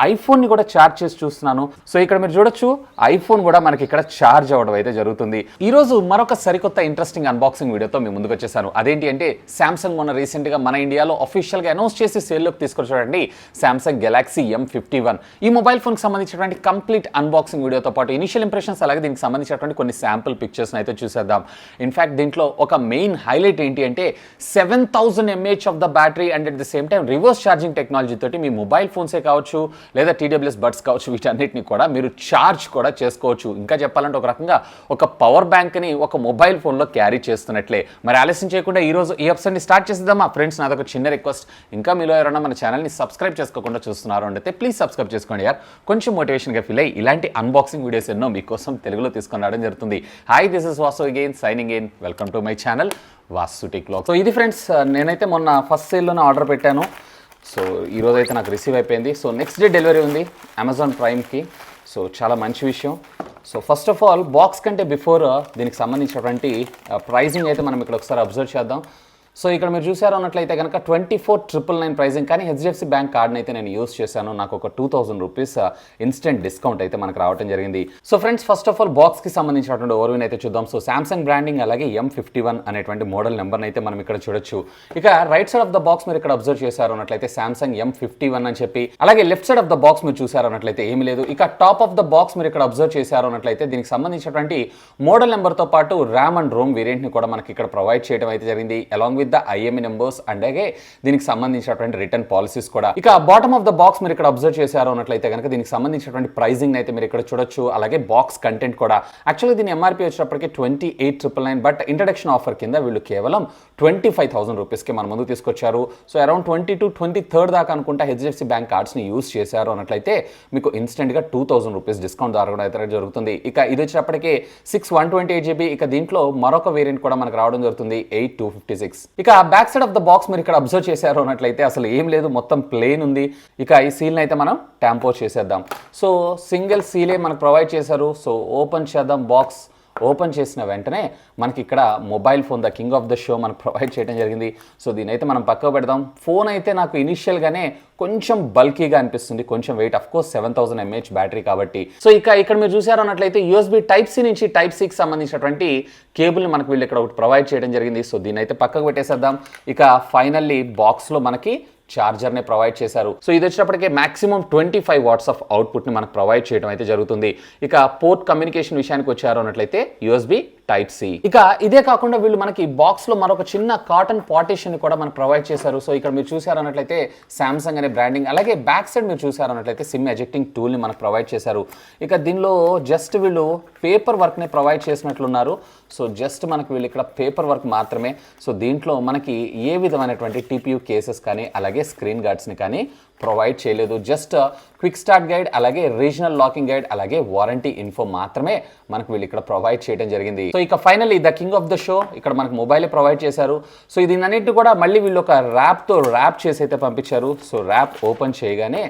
ఐఫోన్ని కూడా ఛార్జ్ చేసి చూస్తున్నాను. సో ఇక్కడ మీరు చూడొచ్చు ఐఫోన్ కూడా మనకి ఇక్కడ ఛార్జ్ అవ్వడం అయితే జరుగుతుంది. ఈ రోజు మరొక సరికొత్త ఇంట్రెస్టింగ్ అన్బాక్సింగ్ వీడియోతో మీ ముందుకు వచ్చేసాను. అదేంటి అంటే శాంసంగ్ మొన్న రీసెంట్గా మన ఇండియాలో అఫీషియల్గా అనౌన్స్ చేసి సేల్లోకి తీసుకొని చూడండి శాంసంగ్ గెలాక్సీ M51. ఈ మొబైల్ ఫోన్కి సంబంధించినటువంటి కంప్లీట్ అన్బాక్సింగ్ వీడియోతో పాటు ఇనిషియల్ ఇంప్రెషన్స్ అలాగే దీనికి సంబంధించినటువంటి కొన్ని శాంపుల్ పిక్చర్స్ అయితే చూసేద్దాం. ఇన్ఫాక్ట్ దీంట్లో ఒక మెయిన్ హైలైట్ ఏంటి అంటే 7000 mAh of the battery and at the same time reverse charging technology తోటి మీ మొబైల్ ఫోన్సే కావచ్చు లేదా TWS బడ్స్ కావచ్చు వీటన్నిటిని కూడా మీరు ఛార్జ్ కూడా చేసుకోవచ్చు. ఇంకా చెప్పాలంటే ఒక రకంగా ఒక పవర్ బ్యాంక్ని ఒక మొబైల్ ఫోన్లో క్యారీ చేస్తున్నట్లే. మరి ఆలస్యం చేయకుండా ఈరోజు ఈ ఎపిసోడ్ని స్టార్ట్ చేసేద్దామా ఫ్రెండ్స్. నాదొక చిన్న రిక్వెస్ట్, ఇంకా మీలో ఎవరైనా మన ఛానల్ని సబ్స్క్రైబ్ చేసుకోకుండా చూస్తున్నారు అంటే ప్లీజ్ సబ్స్క్రైబ్ చేసుకోండి యార్. కొంచెం మోటివేషన్గా ఫీల్ అయ్యి ఇలాంటి అన్బాక్సింగ్ వీడియోస్ ఎన్నో మీకోసం తెలుగులో తీసుకొని రావడం జరుగుతుంది. Hi, this is Vasu again signing in. Welcome to my channel VaasutechVlogs. So ఇది ఫ్రెండ్స్, నేనైతే మొన్న ఫస్ట్ సేల్లోనే ఆర్డర్ పెట్టాను. సో ఈరోజు అయితే నాకు రిసీవ్ అయిపోయింది. సో నెక్స్ట్ డే డెలివరీ ఉంది అమెజాన్ ప్రైమ్కి. సో చాలా మంచి విషయం. So first of all box కంటే బిఫోర్ దీనికి సంబంధించినటువంటి ప్రైజింగ్ అయితే మనం ఇక్కడ ఒకసారి అబ్జర్వ్ చేద్దాం. సో ఇక్కడ మీరు చూసారు అన్నట్లయితే కనుక 24,999 ప్రైజింగ్, కానీ HDFC బ్యాంక్ కార్డ్ని అయితే నేను యూస్ చేశాను. నాకు ఒక 2000 రూపీస్ ఇన్స్టెంట్ డిస్కౌంట్ అయితే మనకు రావడం జరిగింది. So friends, first of all బాక్స్కి సంబంధించినటువంటి ఓవర్వ్యూని అయితే చూద్దాం. సో శాంసంగ్ బ్రాండింగ్ అలాగే M51 అనేటువంటి మోడల్ నెంబర్ని అయితే మనం ఇక్కడ చూడొచ్చు. ఇక right side of the box మీరు ఇక్కడ అబ్జర్వ్ చేశారు అన్నట్లయితే శాంసంగ్ M51 అని చెప్పి, అలాగే left side of the box మీరు చూసారు అన్నట్లయితే ఏమీ లేదు. ఇక టాప్ ఆఫ్ ద బాక్స్ మీరు ఇక్కడ అబ్జర్వ్ చేశారు అన్నట్లయితే దీనికి సంబంధించినటువంటి మోడల్ నెంబర్తో పాటు ర్యామ్ అండ్ రోమ్ వేరియంట్ని కూడా మనకి ఇక్కడ ప్రొవైడ్ చేయడం అయితే జరిగింది, along with the IME numbers అలాగే దీనికి సంబంధించినటువంటి రిటర్న్ పాలసీస్ కూడా. ఇక బాటమ్ ఆఫ్ ద బాక్స్ మీరు ఇక్కడ అబ్జర్వ్ చేశారు అన్నట్లయితే కనుక దీనికి సంబంధించినటువంటి ప్రైజింగ్ అయితే మీరు ఇక్కడ చూడొచ్చు, అలాగే బాక్స్ కంటెంట్ కూడా. యాక్చువల్గా దీని MRP వచ్చేటప్పటికి 28,999, బట్ ఇంట్రడక్షన్ ఆఫర్ కింద వీళ్ళు కేవలం 25,000 రూపీస్కి మన ముందుకు తీసుకొచ్చారు. సో అరౌండ్ 22-23 దాకా అనుకుంటా HDFC బ్యాంక్ కార్డ్స్ని యూస్ చేశారు అన్నట్లయితే మీకు ఇన్స్టెంట్గా 2000 రూపీస్ డిస్కౌంట్ దొరకడం అయితే జరుగుతుంది. ఇక ఇది వచ్చేటప్పటికి 6/128GB. ఇక దీంట్లో మరొక వేరియంట్ కూడా మనకు రావడం జరుగుతుంది 8/256. ఇక back side of the box మీరు ఇక్కడ అబ్జర్వ్ చేశారు అన్నట్లయితే అసలు ఏం లేదు, మొత్తం ప్లేన్ ఉంది. ఇక ఈ సీల్ని అయితే మనం ట్యాంపో చేసేద్దాం. సో సింగిల్ సీలే మనకు ప్రొవైడ్ చేశారు. సో ఓపెన్ చేద్దాం. బాక్స్ ఓపెన్ చేసిన వెంటనే మనకి ఇక్కడ mobile phone the king of the show మనకు ప్రొవైడ్ చేయడం జరిగింది. సో దీని అయితే మనం పక్కకు పెడదాం. ఫోన్ అయితే నాకు ఇనిషియల్గానే కొంచెం బల్కీగా అనిపిస్తుంది, కొంచెం weight. Of course 7000 mAh battery కాబట్టి. సో ఇక్కడ మీరు చూసారు అన్నట్లయితే USB Type-C నుంచి Type-Cకి సంబంధించినటువంటి కేబుల్ని మనకు వీళ్ళు ఇక్కడ ఒకటి ప్రొవైడ్ చేయడం జరిగింది. సో దీని అయితే పక్కకు పెట్టేసేద్దాం. ఇక ఫైనల్లీ బాక్స్లో మనకి చార్జర్నే ప్రొవైడ్ చేశారు. సో ఇది వచ్చినప్పటికే మాక్సిమం 25 వాట్స్ ఆఫ్ అవుట్పుట్ని మనకు ప్రొవైడ్ చేయడం అయితే జరుగుతుంది. ఇక పోర్ట్ కమ్యూనికేషన్ విషయానికి వచ్చారు అన్నట్లయితే USB Type-C. ఇక ఇదే కాకుండా వీళ్ళు మనకి బాక్స్లో మరొక చిన్న కాటన్ పార్టీషన్ కూడా మనకు ప్రొవైడ్ చేశారు. సో ఇక్కడ మీరు చూసారు అన్నట్లయితే శాంసంగ్ అనే బ్రాండింగ్, అలాగే బ్యాక్ సైడ్ మీరు చూసారు అన్నట్లయితే సిమ్ ఎజెక్టింగ్ టూల్ని మనకు ప్రొవైడ్ చేశారు. ఇక దీనిలో జస్ట్ వీళ్ళు పేపర్ వర్క్ని ప్రొవైడ్ చేసినట్లున్నారు. సో జస్ట్ మనకి వీళ్ళు ఇక్కడ పేపర్ వర్క్ మాత్రమే. సో దీంట్లో మనకి ఏ విధమైనటువంటి TPU కేసెస్ కానీ అలాగే స్క్రీన్ గార్డ్స్ని కానీ ప్రొవైడ్ చేయలేదు. జస్ట్ క్విక్ స్టార్ట్ గైడ్, అలాగే రీజనల్ లాకింగ్ గైడ్, అలాగే వారంటీ ఇన్ఫో మాత్రమే మనకు వీళ్ళు ఇక్కడ ప్రొవైడ్ చేయడం జరిగింది. సో ఇక finally the king of the show ఇక్కడ మనకు మొబైల్ ప్రొవైడ్ చేశారు. సో ఇది అన్నిటి కూడా మళ్ళీ వీళ్ళు ఒక ర్యాప్తో ర్యాప్ చేసి అయితే పంపించారు. సో ర్యాప్ ఓపెన్ చేయగానే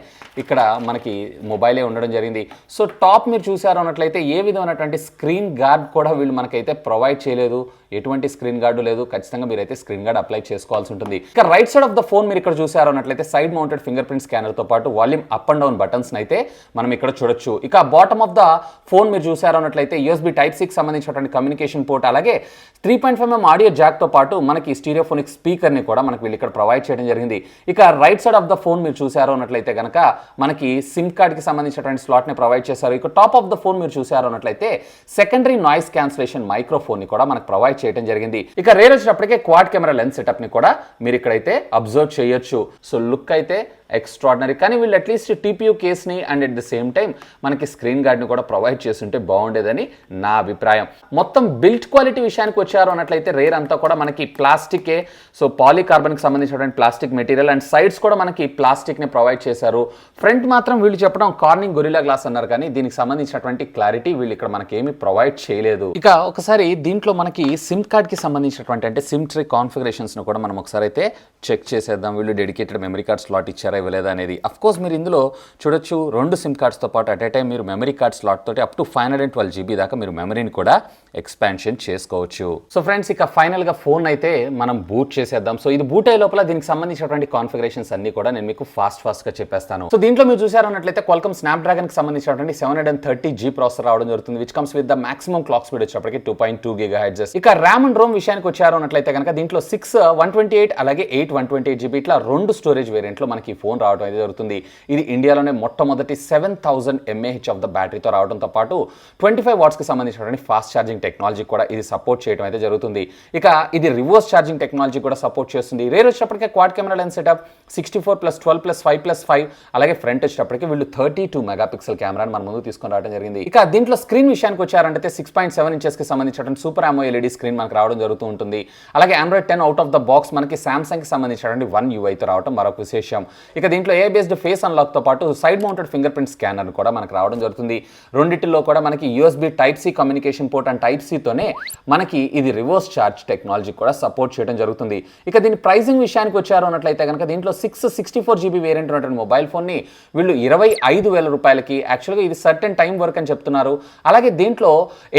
ఇక్కడ మనకి మొబైలే ఉండడం జరిగింది. సో టాప్ మీరు చూసారు అన్నట్లయితే ఏ విధమైనటువంటి స్క్రీన్ గార్డ్ కూడా వీళ్ళు మనకైతే ప్రొవైడ్ చేయలేదు. ఎటువంటి స్క్రీన్ గార్డు లేదు. ఖచ్చితంగా మీరైతే స్క్రీన్ గార్డ్ అప్లై చేసుకోవాల్సి ఉంటుంది. ఇక right side of the phone మీరు ఇక్కడ చూసారు అన్నట్లయితే సైడ్ మౌంటెడ్ ఫింగర్ ప్రింట్ స్కానర్తో పాటు volume up and down buttons అయితే మనం ఇక్కడ చూడొచ్చు. ఇక బాటమ్ ఆఫ్ ద ఫోన్ మీరు చూసారు అన్నట్లయితే USB Type-Cకి సంబంధించినటువంటి కమ్యూనికేషన్ పోర్ట్, అలాగే 3.5mm ఆడియో జాక్తో పాటు మనకి స్టీరియోఫోనిక్ స్పీకర్ని కూడా మనకి వీళ్ళు ఇక్కడ ప్రొవైడ్ చేయడం జరిగింది. ఇక right side of the phone మీరు చూసారు అన్నట్లయితే కనుక మనకి సిమ్ కార్డ్కి సంబంధించినటువంటి స్లాట్ని ప్రొవైడ్ చేశారు. ఇక టాప్ ఆఫ్ ద ఫోన్ మీరు చూసారు అన్నట్లయితే సెకండరీ నాయిస్ క్యాన్సిలేషన్ మైక్రోఫోన్ని కూడా మనకు ప్రొవైడ్ చేయడం జరిగింది. ఇక రేర్ వచ్చేటప్పటికే క్వాడ్ కెమెరా లెన్స్ సెటప్ని కూడా మీరు ఇక్కడైతే అబ్జర్వ్ చేయొచ్చు. సో లుక్ అయితే ఎక్స్ట్రాడినరీ, కానీ వీళ్ళు అట్లీస్ట్ TPU కేస్ని and at the same time మనకి స్క్రీన్ గార్డ్ని కూడా ప్రొవైడ్ చేస్తుంటే బాగుండేదని నా అభిప్రాయం. మొత్తం బిల్ట్ క్వాలిటీ విషయానికి వచ్చారు అన్నట్లయితే రేర్ అంతా కూడా మనకి ప్లాస్టికే. సో పాలీకార్బన్కి సంబంధించినటువంటి ప్లాస్టిక్ మెటీరియల్ అండ్ సైడ్స్ కూడా మనకి ప్లాస్టిక్ని ప్రొవైడ్ చేశారు. ఫ్రంట్ మాత్రం వీళ్ళు చెప్పడం కార్నింగ్ గొరిల్లా గ్లాస్ అన్నారు, కానీ దీనికి సంబంధించినటువంటి క్లారిటీ వీళ్ళు ఇక్కడ మనకి ఏమీ ప్రొవైడ్ చేయలేదు. ఇక ఒకసారి దీంట్లో మనకి సిమ్ కార్డ్కి సంబంధించినటువంటి అంటే సిమ్ ట్రీ కాన్ఫిగరేషన్స్ను కూడా మనం ఒకసారి అయితే చెక్ చేసేద్దాం. వీళ్ళు డెడికేటెడ్ మెమరీ కార్డ్ స్లాట్ ఇచ్చారు, ఇస్తారా ఇవ్వలేదా అనేది. అఫ్ కోర్స్ మీరు ఇందులో చూడొచ్చు 2 సిమ్ కార్డ్స్తో పాటు అట్ ఏ టైం మీరు మెమరీ కార్డ్ స్లాట్ తోటి అప్ టు 512 GB దాకా మీరు మెమరీని కూడా ఎక్స్పాన్షన్ చేసుకోవచ్చు. సో ఫ్రెండ్స్, ఇక ఫైనల్గా ఫోన్ అయితే మనం బూట్ చేసేద్దాం. సో ఇది బూట్ అయ్యే లోపల దీనికి సంబంధించినటువంటి కాన్ఫిగరేషన్స్ అన్ని కూడా నేను మీకు ఫాస్ట్గా చెప్పేస్తాను. సో దీంట్లో మీరు చూసారన్నట్లయితే Qualcomm Snapdragon కి సంబంధించినటువంటి 730G ప్రాసెసర్ రావడం జరుగుతుంది, which comes with the maximum clock speed వచ్చేప్పటికి 2.2 GHz. ఇక ర్యామ్ అండ్ రోమ్ విషయానికి వచ్చారు అన్నట్లయితే కనుక దీంట్లో 6 128 అలాగే 8 128GB ఇట్లా 2 స్టోరేజ్ వేరియంట్లో మనకి ఫోన్ రావడం అయితే జరుగుతుంది. ఇది ఇండియాలోనే మొట్టమొదటి 7000 mAh ఆఫ్ ద బ్యాటరీతో రావడంతో పాటు 25 watts కి సంబంధించినటువంటి ఫాస్ట్ ఛార్జింగ్ టెక్నాలజీ కూడా ఇది సపోర్ట్ చేయడం అయితే జరుగుతుంది. ఇక ఇది రివర్స్ ఛార్జింగ్ టెక్నాలజీ కూడా సపోర్ట్ చేస్తుంది. రేర్ వచ్చేటప్పటికే క్వాడ్ కెమెరా లెన్స్ సెటప్ 64+12+5+5 అలాగే ఫ్రంట్ వచ్చేటప్పటికి వీళ్ళు 32 మెగాపిక్సెల్ కెమెరాని మన ముందు తీసుకొని రావడం జరిగింది. ఇక దీంట్లో స్క్రీన్ విషయానికి వచ్చారంటే 6.7 inches కి సంబంధించినటువంటి సూపర్ AMOLED LED స్క్రీన్ మనకు రావడం జరుగుతూ ఉంటుంది. అలాగే Android 10 out of the box మనకి Samsung కి సంబంధించినటువంటి One UI తో రావడం మరొక విశేషం. ఇక దీంట్లో AI బేస్డ్ ఫేస్ అన్లాక్ తో పాటు side mounted finger print scanner కూడా మనకు రావడం జరుగుతుంది. రెండిటిలో కూడా మనకి USB Type-C communication port and Type-C తోనే మనకి ఇది రివర్స్ ఛార్జ్ టెక్నాలజీ కూడా సపోర్ట్ చేయడం జరుగుతుంది. ఇక దీని ప్రైసింగ్ విషయానికి వచ్చారు అన్నట్లయితే కనుక దీంట్లో 64GB వేరియంట్ ఉన్నటువంటి మొబైల్ ఫోన్ ని వీళ్ళు 25,000 రూపాయలకి, యాక్చువల్గా ఇది సర్టెన్ టైం వర్క్ అని చెప్తున్నారు. అలాగే దీంట్లో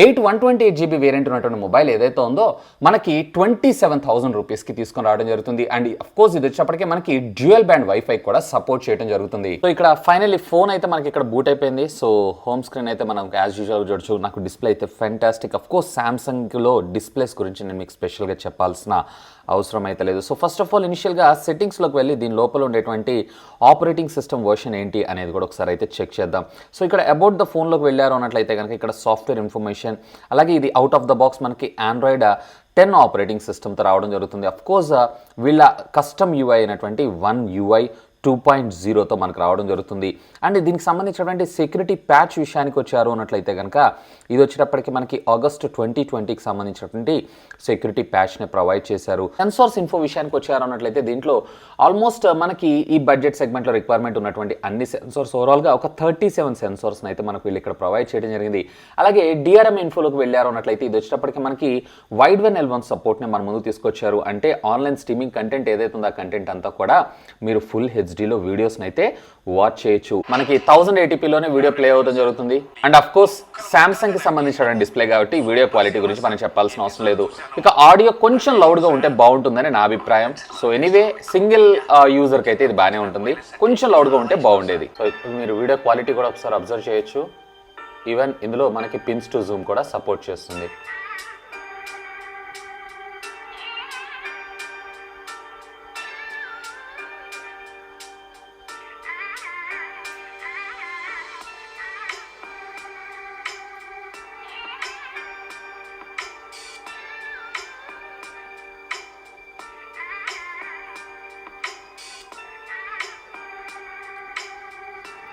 8 128GB వేరియంట్ ఉన్నటువంటి మొబైల్ ఏదైతే ఉందో మనకి 27,000 రూపీస్కి తీసుకొని రావడం జరుగుతుంది. అండ్ అఫ్ కోర్స్ ఇది వచ్చేప్పటికే మనకి డ్యూయల్ బ్యాండ్ వైఫై కూడా సపోర్ట్ చేయడం జరుగుతుంది. సో ఇక్కడ ఫైనల్లీ ఫోన్ అయితే మనకి ఇక్కడ బూట్ అయిపోయింది. సో హోమ్ స్క్రీన్ అయితే మనం యాజ్ యూజువల్ చూడొచ్చు. నాకు డిస్ప్లే అయితే ఫెంటాస్టిక్. అఫ్ కోర్స్ సామ్సంగ్లో డిస్ప్లేస్ గురించి నేను మీకు స్పెషల్గా చెప్పాల్సిన అవసరం అయితే లేదు. సో ఫస్ట్ ఆఫ్ ఆల్ ఇనిషియల్గా సెట్టింగ్స్లోకి వెళ్ళి దీని లోపల ఉండేటువంటి ఆపరేటింగ్ సిస్టమ్ వర్షన్ ఏంటి అనేది కూడా ఒకసారి అయితే చెక్ చేద్దాం. సో ఇక్కడ అబౌట్ ద ఫోన్లోకి వెళ్ళారు అన్నట్లయితే కనుక ఇక్కడ సాఫ్ట్వేర్ ఇన్ఫర్మేషన్, అలాగే ఇది అవుట్ ఆఫ్ ద బాక్స్ మనకి Android 10 ఆపరేటింగ్ సిస్టమ్తో రావడం జరుగుతుంది. అఫ్ కోర్స్ వీళ్ళ కస్టమ్ UI అయినటువంటి One UI 2.0తో మనకు రావడం జరుగుతుంది. అండ్ దీనికి సంబంధించినటువంటి సెక్యూరిటీ ప్యాచ్ విషయానికి వచ్చారు అన్నట్లయితే కనుక ఇది వచ్చేటప్పటికి మనకి ఆగస్టు 2020కి సంబంధించినటువంటి సెక్యూరిటీ ప్యాచ్ని ప్రొవైడ్ చేశారు. సెన్సార్స్ ఇన్ఫో విషయానికి వచ్చారు అన్నట్లయితే దీంట్లో ఆల్మోస్ట్ మనకి ఈ బడ్జెట్ సెగ్మెంట్లో రిక్వైర్మెంట్ ఉన్నటువంటి అన్ని సెన్సార్స్ ఓవరాల్గా ఒక 37 సెన్సార్స్ని అయితే మనకు వీళ్ళు ఇక్కడ ప్రొవైడ్ చేయడం జరిగింది. అలాగే DRM ఇన్ఫోలోకి వెళ్ళారు అన్నట్లయితే ఇది వచ్చేటప్పటికి మనకి వైడ్ వన్ L1 సపోర్ట్ని మన ముందు తీసుకొచ్చారు. అంటే ఆన్లైన్ స్ట్రీమింగ్ కంటెంట్ ఏదైతే ఉందో ఆ కంటెంట్ అంతా కూడా మీరు ఫుల్ హెచ్డీలో వీడియోస్ని అయితే వాచ్ చేయొచ్చు. మనకి 1080pలోనే వీడియో ప్లే అవ్వడం జరుగుతుంది. అండ్ అఫ్ కోర్స్ సామ్సంగ్కి సంబంధించిన డిస్ప్లే కాబట్టి వీడియో క్వాలిటీ గురించి మనం చెప్పాల్సిన అవసరం లేదు. ఇక ఆడియో కొంచెం లౌడ్గా ఉంటే బాగుంటుందని నా అభిప్రాయం. సో ఎనీవే సింగిల్ యూజర్కి అయితే ఇది బాగానే ఉంటుంది, కొంచెం లౌడ్గా ఉంటే బాగుండేది. సో మీరు వీడియో క్వాలిటీ కూడా ఒకసారి అబ్జర్వ్ చేయొచ్చు. ఈవెన్ ఇందులో మనకి పిన్స్ టు జూమ్ కూడా సపోర్ట్ చేస్తుంది.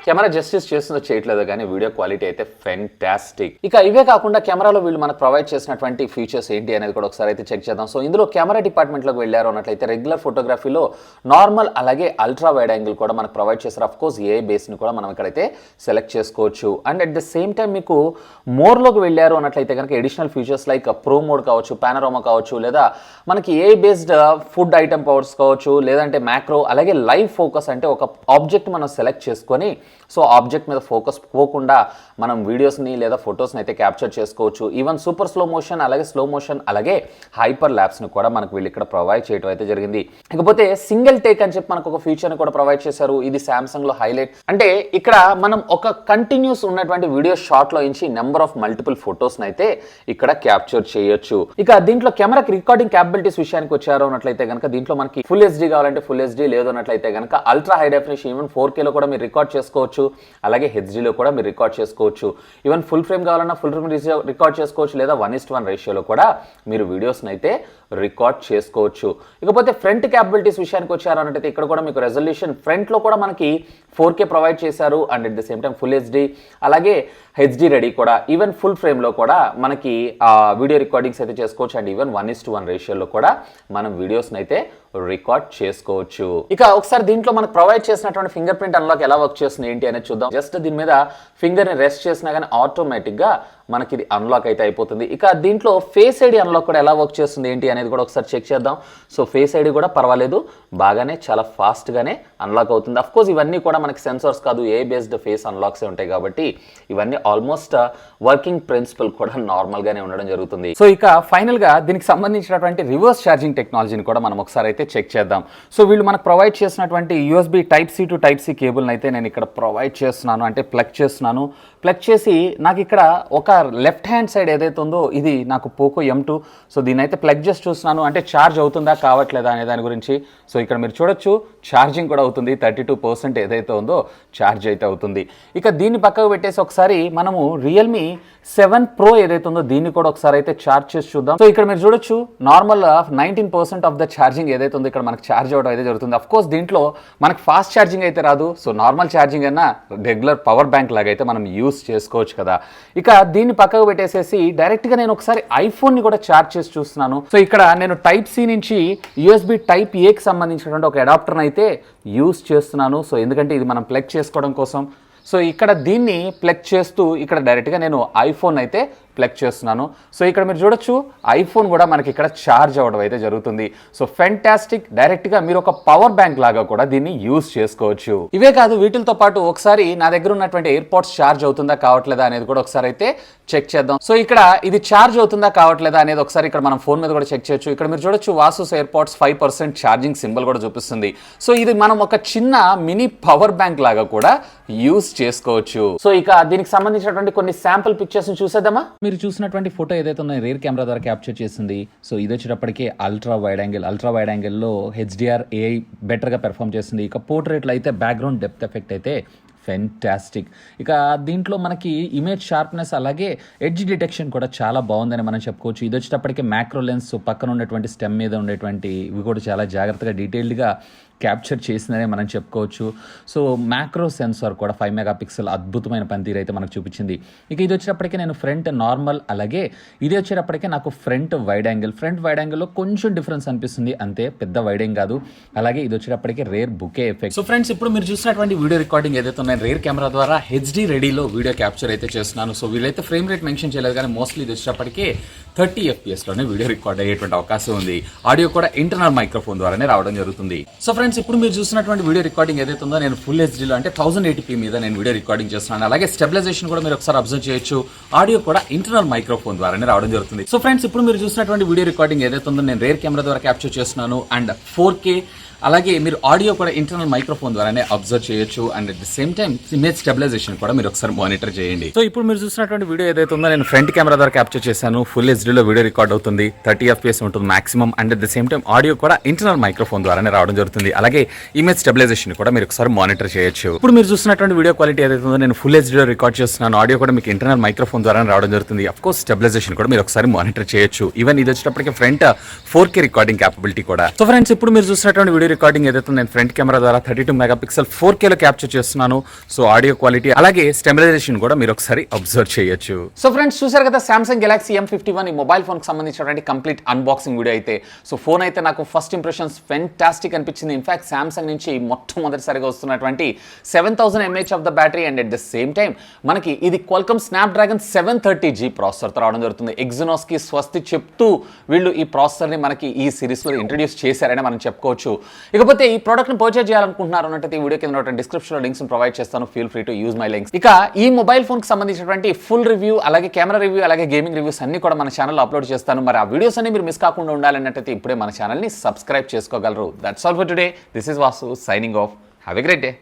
కెమెరా జస్టిస్ చేస్తుందో చేయట్లేదో కానీ వీడియో క్వాలిటీ అయితే ఫెంటాస్టిక్. ఇక ఇవే కాకుండా కెమెరాలో వీళ్ళు మనకు ప్రొవైడ్ చేసినటువంటి ఫీచర్స్ ఏంటి అనేది కూడా ఒకసారి అయితే చెక్ చేద్దాం. సో ఇందులో కెమెరా డిపార్ట్మెంట్లోకి వెళ్ళారు అన్నట్లయితే రెగ్యులర్ ఫోటోగ్రఫీలో నార్మల్ అలాగే అల్ట్రా వైడ్ యాంగిల్ కూడా మనకు ప్రొవైడ్ చేస్తారు. అఫ్ కోర్స్ AI బేస్ని కూడా మనం ఇక్కడైతే సెలెక్ట్ చేసుకోవచ్చు. And at the same time మీకు మోర్లోకి వెళ్ళారు అన్నట్లయితే కనుక additional features like pro mode కావచ్చు, పానోరామా కావచ్చు, లేదా మనకి AI based food item powers కావచ్చు, లేదంటే మ్యాక్రో, అలాగే లైవ్ ఫోకస్ అంటే ఒక ఆబ్జెక్ట్ మనం సెలెక్ట్ చేసుకొని సో ఆబ్జెక్ట్ మీద ఫోకస్ పోకుండా మనం వీడియోస్ని లేదా ఫొటోస్ని అయితే క్యాప్చర్ చేసుకోవచ్చు. ఈవెన్ సూపర్ స్లో మోషన్, అలాగే స్లో మోషన్, అలాగే హైపర్ ల్యాప్స్ని కూడా మనకు వీళ్ళు ఇక్కడ ప్రొవైడ్ చేయడం అయితే జరిగింది. ఇకపోతే సింగిల్ టేక్ అని చెప్పి మనకు ఒక ఫీచర్ని కూడా ప్రొవైడ్ చేశారు. ఇది సామ్సంగ్లో హైలైట్. అంటే ఇక్కడ మనం ఒక కంటిన్యూస్ ఉన్నటువంటి వీడియో షాట్లో నుంచి నెంబర్ ఆఫ్ మల్టిపుల్ ఫొటోస్ని అయితే ఇక్కడ క్యాప్చర్ చేయొచ్చు. ఇక దీంట్లో కెమెరాకి రికార్డింగ్ క్యాపబిలిటీస్ విషయానికి వచ్చారు అన్నట్లయితే కనుక దీంట్లో మనకి ఫుల్ హెచ్డీ కావాలంటే ఫుల్ హెచ్డీ, లేదు అన్నట్లయితే కనుక అల్ట్రా హై డెఫినిషన్ ఈవెన్ 4Kలో కూడా మీరు రికార్డ్ చేసుకోవచ్చు. అలాగే హెచ్డీలో కూడా మీరు రికార్డ్ చేసుకోవచ్చు. ఈవెన్ ఫుల్ ఫ్రేమ్ కావాలన్నా ఫుల్ ఫ్రేమ్ రికార్డ్ చేసుకోవచ్చు, లేదా 1:1 రేషియోలో కూడా మీరు వీడియోస్ని అయితే రికార్డ్ చేసుకోవచ్చు. ఇకపోతే ఫ్రంట్ క్యాపబిలిటీస్ విషయానికి వచ్చారు అన్నట్లయితే ఇక్కడ కూడా మీకు రెజల్యూషన్ ఫ్రంట్లో కూడా మనకి 4K ప్రొవైడ్ చేశారు. And at the same time full HD, అలాగే హెచ్డీ రెడీ కూడా, ఈవెన్ ఫుల్ ఫ్రేమ్లో కూడా మనకి వీడియో రికార్డింగ్స్ అయితే చేసుకోవచ్చు. అండ్ ఈవెన్ 1:1 రేషియోలో కూడా మనం వీడియోస్ని అయితే రికార్డ్ చేసుకోవచ్చు. ఇక ఒకసారి దీంట్లో మనకు ప్రొవైడ్ చేసినటువంటి ఫింగర్ ప్రింట్ అన్లాక్ ఎలా వర్క్ చేస్తుంది ఏంటి అనేది చూద్దాం. జస్ట్ దీని మీద ఫింగర్ని రెస్ట్ చేసినా కానీ ఆటోమేటిక్గా మనకి ఇది అన్లాక్ అయితే అయిపోతుంది. ఇక దీంట్లో ఫేస్ ఐడి అన్లాక్ కూడా ఎలా వర్క్ చేస్తుంది ఏంటి అనేది కూడా ఒకసారి చెక్ చేద్దాం. సో ఫేస్ ఐడి కూడా పర్వాలేదు, బాగానే చాలా ఫాస్ట్గానే అన్లాక్ అవుతుంది. అఫ్కోర్స్ ఇవన్నీ కూడా మనకి సెన్సార్స్ కాదు, ఏఐ బేస్డ్ ఫేస్ అన్లాక్సే ఉంటాయి కాబట్టి ఇవన్నీ ఆల్మోస్ట్ వర్కింగ్ ప్రిన్సిపల్ కూడా నార్మల్గానే ఉండడం జరుగుతుంది. సో ఇక ఫైనల్గా దీనికి సంబంధించినటువంటి రివర్స్ ఛార్జింగ్ టెక్నాలజీని కూడా మనం ఒకసారి అయితే చెక్ చేద్దాం. సో వీళ్ళు మనకు ప్రొవైడ్ చేసినటువంటి USB type C to type C కేబుల్ని అయితే నేను ఇక్కడ ప్రొవైడ్ చేస్తున్నాను, అంటే ప్లగ్ చేస్తున్నాను. ప్లగ్ చేసి నాకు ఇక్కడ ఒక లెఫ్ట్ హ్యాండ్ సైడ్ ఏదైతే ఉందో ఇది నాకు పోకో M2. సో దీని అయితే ప్లగ్ చేసి చూస్తున్నాను, అంటే ఛార్జ్ అవుతుందా కావట్లేదా అనే దాని గురించి. సో ఇక్కడ మీరు చూడొచ్చు ఛార్జింగ్ కూడా అవుతుంది, 32% ఏదైతే ఉందో ఛార్జ్ అయితే అవుతుంది. ఇక దీన్ని పక్కకు పెట్టేసి ఒకసారి మనము రియల్మీ 7 Pro ఏదైతే ఉందో దీన్ని కూడా ఒకసారి అయితే ఛార్జ్ చేసి చూద్దాం. సో ఇక్కడ మీరు చూడొచ్చు నార్మల్ 19% ఆఫ్ ద ఛార్జింగ్ ఏదైతే ఉందో ఇక్కడ మనకు ఛార్జ్ అవ్వడం అయితే జరుగుతుంది. అఫ్కోర్స్ దీంట్లో మనకు ఫాస్ట్ ఛార్జింగ్ అయితే రాదు, సో నార్మల్ ఛార్జింగ్ అయినా రెగ్యులర్ పవర్ బ్యాంక్ లాగా అయితే మనం యూస్ చేసుకోవచ్చు కదా. ఇక దీన్ని పక్కకు పెట్టేసేసి డైరెక్ట్గా నేను ఒకసారి ఐఫోన్ని కూడా ఛార్జ్ చేసి చూస్తున్నాను. సో ఇక్కడ నేను టైప్ సి నుంచి యూఎస్బి టైప్ ఏకి సంబంధించినటువంటి ఒక అడాప్టర్ని అయితే యూస్ చేస్తున్నాను. సో ఎందుకంటే ఇది మనం ప్లగ్ చేసుకోవడం కోసం. సో ఇక్కడ దీన్ని ప్లగ్ చేస్తూ ఇక్కడ డైరెక్ట్గా నేను ఐఫోన్ అయితే ప్లగ్ చేస్తున్నాను. సో ఇక్కడ మీరు చూడొచ్చు ఐఫోన్ కూడా మనకి ఇక్కడ ఛార్జ్ అవ్వడం అయితే జరుగుతుంది. సో ఫెంటాస్టిక్, డైరెక్ట్గా మీరు ఒక పవర్ బ్యాంక్ లాగా కూడా దీన్ని యూజ్ చేసుకోవచ్చు. ఇవే కాదు, వీటితో పాటు ఒకసారి నా దగ్గర ఉన్నటువంటి ఎయిర్పోర్ట్స్ ఛార్జ్ అవుతుందా కావట్లేదా అనేది కూడా ఒకసారి అయితే చెక్ చేద్దాం. సో ఇక్కడ ఇది ఛార్జ్ అవుతుందా కావట్లేదా అనేది ఒకసారి ఇక్కడ మనం ఫోన్ మీద కూడా చెక్ చేయొచ్చు. ఇక్కడ మీరు చూడొచ్చు వాసూస్ ఎయిర్పోర్ట్స్ 5% ఛార్జింగ్ సింబల్ కూడా చూపిస్తుంది. సో ఇది మనం ఒక చిన్న మినీ పవర్ బ్యాంక్ లాగా కూడా యూజ్ చేసుకోవచ్చు. సో ఇక దీనికి సంబంధించినటువంటి కొన్ని శాంపుల్ పిక్చర్స్ చూసేద్దామా. మీరు చూసినటువంటి ఫోటో ఏదైతే ఉందో రేర్ కెమెరా ద్వారా క్యాప్చర్ చేసింది. సో ఇది వచ్చేటప్పటికే అల్ట్రా వైడ్ యాంగిల్లో హెచ్డిఆర్ ఏఐ బెటర్గా పెర్ఫామ్ చేసింది. ఇక పోర్ట్రేట్లో అయితే బ్యాక్గ్రౌండ్ డెప్త్ ఎఫెక్ట్ అయితే ఫెంటాస్టిక్. ఇక దీంట్లో మనకి ఇమేజ్ షార్ప్నెస్ అలాగే ఎడ్జ్ డిటెక్షన్ కూడా చాలా బాగుందని మనం చెప్పుకోవచ్చు. ఇది వచ్చేటప్పటికే మ్యాక్రో లెన్స్ పక్కన ఉన్నటువంటి స్టెమ్ మీద ఉండేటువంటి ఇవి కూడా చాలా జాగ్రత్తగా డీటెయిల్డ్గా క్యాప్చర్ చేసిందనే మనం చెప్పుకోవచ్చు. సో మ్యాక్రో సెన్సార్ కూడా 5 మెగాపిక్సెల్ అద్భుతమైన పనితీరు అయితే మనకు చూపించింది. ఇక ఇది వచ్చేటప్పటికే నేను ఫ్రంట్ నార్మల్, అలాగే ఇది వచ్చేటప్పటికే నాకు ఫ్రంట్ వైడ్ యాంగిల్లో కొంచెం డిఫరెన్స్ అనిపిస్తుంది, అంతే, పెద్ద వైడ్ ఏం కాదు. అలాగే ఇది వచ్చేటప్పటికే rear bokeh effect. So friends, ఇప్పుడు మీరు చూసినటువంటి వీడియో రికార్డింగ్ ఏదైతే ఉన్నాయో రేర్ కెమెరా ద్వారా హెచ్డి రెడీలో వీడియో క్యాప్చర్ అయితే చేస్తున్నాను. సో వీళ్ళైతే ఫ్రేమ్ రేట్ మెన్షన్ చేయలేదు, కానీ మోస్ట్లీ ఇది వచ్చేటప్పటికే 30 FPS లోనే వీడియో రికార్డ్ అయ్యేటువంటి అవకాశం ఉంది. ఆడియో కూడా ఇంటర్నల్ మైక్రోఫోన్ ద్వారానే రావడం జరుగుతుంది. సో ఫ్రెండ్స్, ఇప్పుడు మీరు చూసినటువంటి వీడియో రికార్డింగ్ ఏదైతే ఉందో నేను ఫుల్ హెచ్డీలో అంటే 1080p మీద నేను వీడియో రికార్డింగ్ చేస్తున్నాను. అలాగే స్టెబిలైజేషన్ కూడా మీరు ఒకసారి అబ్జర్వ్ చేయొచ్చు. ఆడియో కూడా ఇంటర్నల్ మైక్రోఫోన్ ద్వారానే రావడం జరుగుతుంది. సో ఫ్రెండ్స్, ఇప్పుడు మీరు చూసినటువంటి వీడియో రికార్డింగ్ ఏదైతే ఉందో నేను రేర్ కెమెరా ద్వారా క్యాప్చర్ చేస్తున్నాను అండ్ 4K. అలాగే మీరు ఆడియో కూడా ఇంటర్నల్ మైక్రోఫోన్ ద్వారానే అబ్జర్వ్ చేయొచ్చు and at the same time image stabilization కూడా మీరు ఒకసారి మానిటర్ చేయండి. సో ఇప్పుడు మీరు చూసినటువంటి వీడియో ఏదైతే ఉందో నేను ఫ్రంట్ కెమెరా ద్వారా క్యాప్చర్ చేశాను. ఫుల్ హెచ్డీలో వీడియో రికార్డ్ అవుతుంది, 30 FPS ఉంటుంది maximum and at the same time audio కూడా ఇంటర్నల్ మైక్రోఫోన్ ద్వారానే రావడం జరుగుతుంది. అలాగే ఇమేజ్ స్టెబిలైజేషన్ కూడా మీరు ఒకసారి మానిటర్ చేయొచ్చు. ఇప్పుడు మీరు చూసినటువంటి వీడియో క్వాలిటీ ఏదైతే ఉందో నేను ఫుల్ హెచ్డీలో రికార్డ్ చేస్తున్నాను. ఆడియో కూడా మీకు ఇంటర్నల్ మైక్రోఫోన్ ద్వారా రావడం జరుగుతుంది. అఫ్ కోర్స్ స్టెబిలైజేషన్ కూడా మీరు ఒకసారి మానిటర్ చేయొచ్చు. ఈవెన్ ఇది వచ్చేటప్పటికి ఫ్రంట్ 4K రికార్డింగ్ క్యాపబిలిటీ కూడా. సో ఫ్రెండ్స్, ఇప్పుడు మీరు చూసినటువంటి వీడియో రికార్డింగ్ ఏదైతే నేను ఫ్రంట్ కెమెరా ద్వారా 32 మెగాపిక్సెల్ 4K లో క్యాప్చర్ చేస్తున్నాను. సో ఆడియో క్వాలిటీ అలాగే స్టెబిలైజేషన్ కూడా మీరు ఒకసారి అబ్జర్వ్ చేయొచ్చు. సో ఫ్రెండ్స్, చూసారు కదా Samsung Galaxy M51 ఈ మొబైల్ ఫోన్ కి సంబంధించినటువంటి కంప్లీట్ అన్బాక్సింగ్ వీడియో అయితే. సో ఫోన్ అయితే నాకు ఫస్ట్ ఇంప్రెషన్స్ ఫెంటాస్టిక్ అనిపించింది. ఇన్ఫాక్ట్ Samsung నుంచి మొట్టమొదటిసారిగా వస్తున్నటువంటి 7000 mAh of the battery and at the same time మనకి ఇది Qualcomm Snapdragon 730G ప్రాసెసర్ తో రావడం జరుగుతుంది. ఎగ్జినోస్ కి స్వస్తి చెప్తూ వీళ్ళు ఈ ప్రాసెసర్ ని మనకి ఈ సిరీస్ లో ఇంట్రడ్యూస్ చేశారని మనం చెప్పుకోవచ్చు. ఇకపోతే ఈ ప్రోడక్ట్ ని పర్చేజ్ చేయాలనుకుంటున్నారు అంటే ఈ వీడియో కింద డిస్క్రిప్షన్ లో లింక్స్ ప్రొవైడ్ చేస్తాను. Feel free to use my links. ఇక ఈ మొబైల్ ఫోన్ కి సంబంధించినటువంటి ఫుల్ రివ్యూ అలాగే కెమెరా రివ్యూ అలాగే గేమింగ్ రివ్యూస్ అన్ని కూడా మన ఛానల్లో అప్లోడ్ చేస్తాను. మరి ఆ వీడియోస్ అన్ని మీరు మిస్ కాకుండా ఉండాలన్నట్టయితే ఇప్పుడే మన ఛానల్ ని సబ్స్క్రైబ్ చేసుకోగలరు. That's all for today. This is Vasu signing off. Have a great day.